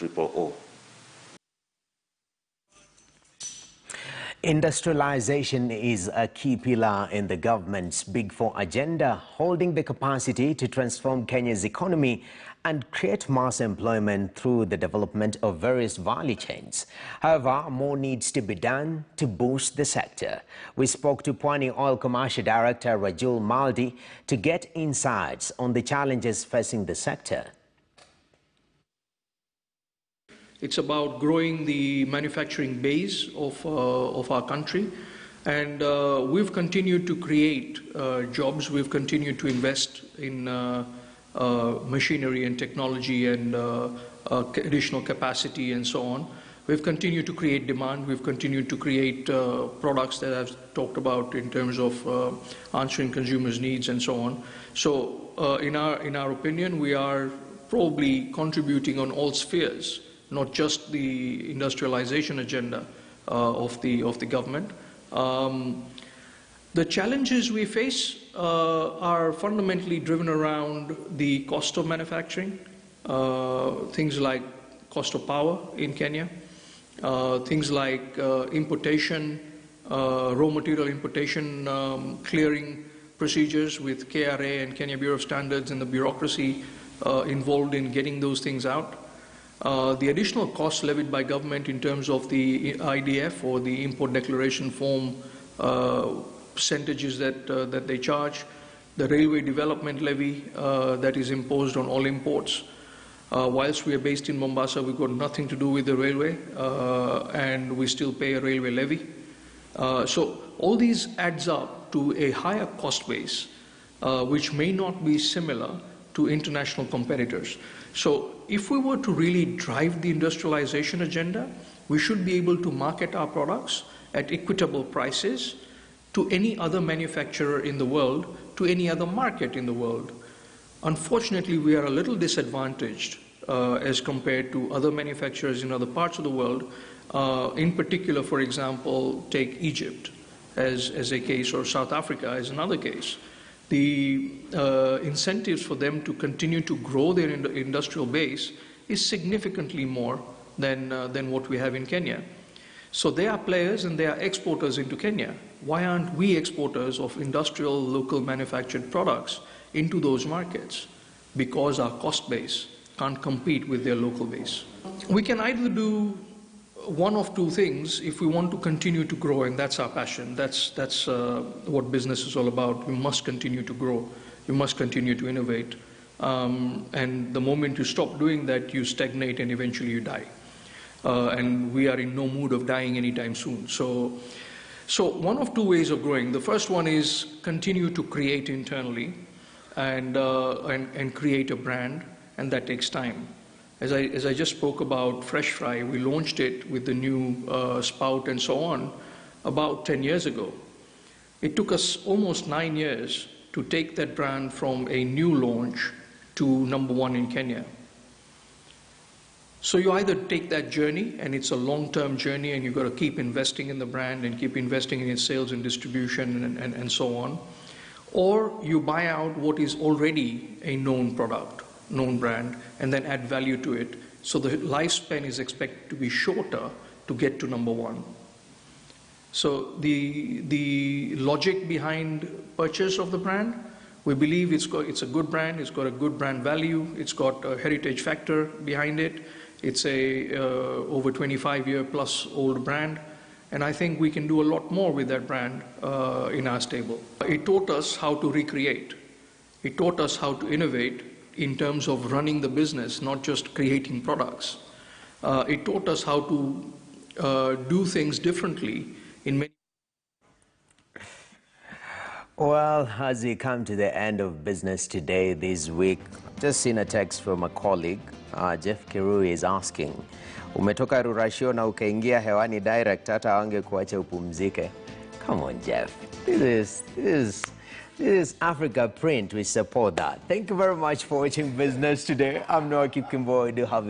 000. Industrialization is a key pillar in the government's Big Four agenda, holding the capacity to transform Kenya's economy and create mass employment through the development of various value chains. However, more needs to be done to boost the sector. We spoke to Pwani Oil Commercial Director Rajul Maldi to get insights on the challenges facing the sector. It's about growing the manufacturing base of our country, and we've continued to create jobs. We've continued to invest in machinery and technology and additional capacity and so on. We've continued to create demand. We've continued to create products that I've talked about in terms of answering consumers' needs and so on. So in our opinion, we are probably contributing on all spheres, not just the industrialization agenda of the government. The challenges we face are fundamentally driven around the cost of manufacturing, things like cost of power in Kenya, things like importation, raw material importation, clearing procedures with KRA and Kenya Bureau of Standards and the bureaucracy involved in getting those things out. The additional costs levied by government in terms of the IDF or the import declaration form percentages that they charge, the railway development levy that is imposed on all imports. Whilst we are based in Mombasa, we've got nothing to do with the railway, and we still pay a railway levy. So all these adds up to a higher cost base, which may not be similar to international competitors. So if we were to really drive the industrialization agenda, we should be able to market our products at equitable prices to any other manufacturer in the world, to any other market in the world. Unfortunately, we are a little disadvantaged as compared to other manufacturers in other parts of the world. In particular, for example, take Egypt as a case, or South Africa as another case. The incentives for them to continue to grow their industrial base is significantly more than what we have in Kenya. So they are players and they are exporters into Kenya. Why aren't we exporters of industrial, local manufactured products into those markets? Because our cost base can't compete with their local base. We can either do one of two things if we want to continue to grow, and that's our passion. That's what business is all about. You must continue to grow. You must continue to innovate. And the moment you stop doing that, you stagnate and eventually you die. And we are in no mood of dying anytime soon. So one of two ways of growing. The first one is continue to create internally and create a brand, and that takes time. As I just spoke about Fresh Fry, we launched it with the new spout and so on about 10 years ago. It took us almost 9 years to take that brand from a new launch to #1 in Kenya. So you either take that journey, and it's a long-term journey, and you've got to keep investing in the brand and keep investing in its sales and distribution and so on, or you buy out what is already a known product, known brand, and then add value to it. So the lifespan is expected to be shorter to get to #1. So the logic behind purchase of the brand, we believe it's a good brand, it's got a good brand value, it's got a heritage factor behind it, it's a over 25-year plus old brand, and I think we can do a lot more with that brand in our stable. It taught us how to recreate. It taught us how to innovate in terms of running the business, not just creating products. It taught us how to do things differently in many. Well, as we come to the end of business today, this week, just seen a text from a colleague, Jeff Kirui is asking, umetoka Rurashio na ukaingia hewani direct, hata wange kuacha upumzike. Come on, Jeff. This is Africa Print. We support that. Thank you very much for watching Business Today. I'm Noah Kipkimbo. I do have